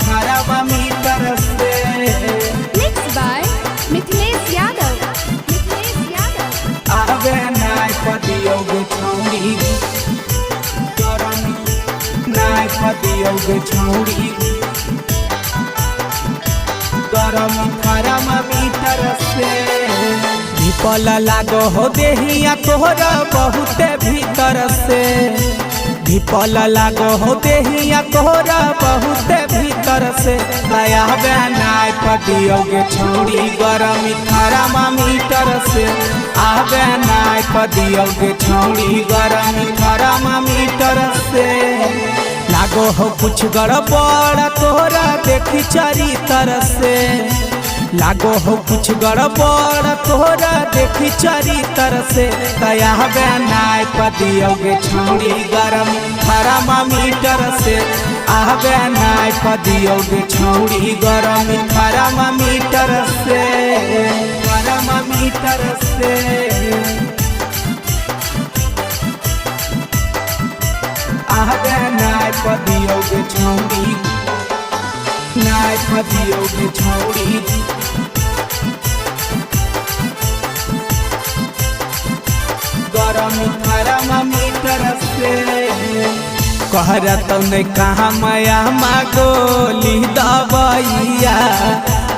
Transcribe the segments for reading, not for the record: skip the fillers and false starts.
Thermometer से। Mixed by Mithilesh Yadav. आवे नाय पदियोगे छौड़ी गरम, नाय पदियोगे छौड़ी गरम थर्मामीटर से। धिपल लागो हो देहिया तोहरा बहुते भीतर से, धिपल लागो हो देहिया तोहरा बहुते भीतर से। दया नाय पदियोगे छौड़ी गरम थर्मामीटर से। आवे नाय पदियोगे छौड़ी गरम थर्मामीटर से। लागो हो कुछ गड़बड़ तोहरा देखी चरितर से, लागो हो कुछ गड़बड़ तोहरा देखी चरितर से। दया नाय पदियोगे छौड़ी गरम थर्मामीटर से। आवे नाय पदियोगे छौड़ी गरम थर्मामीटर से, थर्मामीटर से। आवे नाय पदियोगे छौड़ी, नाय पदियोगे छौड़ी गरम थर्मामीटर से। कहरा तो नहीं कहाँ माया गोली दबैया,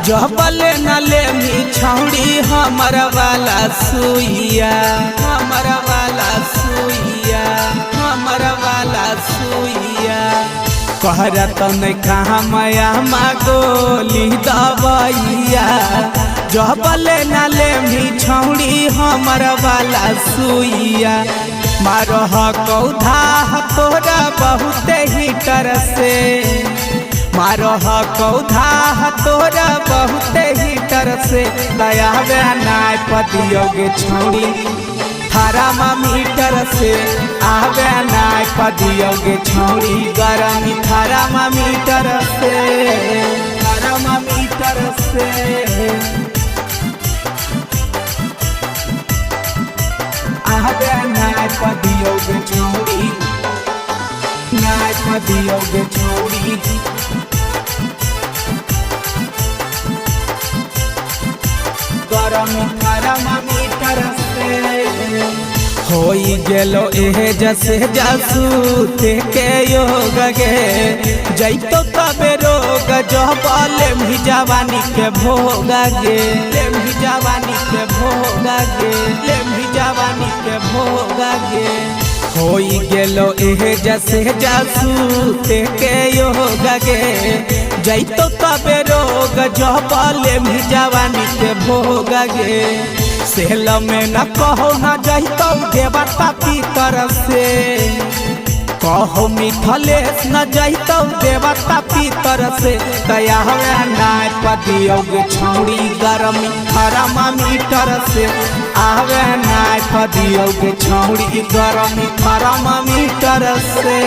जबल न ले मी छौड़ी हमर वाला सुइया, हमर वाला सुइया, हमर वाला सुइया। कहरा तो नहीं कहाँ माया गोली दबैया, जबल न ले मी छौड़ी हमर वाला सुइया। मारह कौधा तोरा बहुते हीटर से, मारह कौधा तोरा बहुते हीटर से। दया नाय पदियोगे छौड़ी थर्मामीटर से। आवे नाय पदियोगे छौड़ी गरम थर्मामीटर से, थर्मामीटर से। आवे नाय पदियोगे छौड़ी, नाय पदियोगे छौड़ी गरम थर्मामीटर से। होई गेलो एहे जसे जासूते के योग गे, जैतो तबे रोग जबल भी जवानी के भोगा गे, भी जवानी के भोगा गे, भी जवानी के भोगा गे। होई गेलो एहे जसे जासूते के योग गे, जैतो तबे रोग जबल भी जवानी के भोगा गे। सेल में न कहो न जैतो देवता पितर से, कहो मिथिलेश न जैतो देवता पितर से। दया नाय पदियोगे छौड़ी गरम थर्मामीटर से। आवे नाय पदियोगे छौड़ी गरम थर्मामीटर से।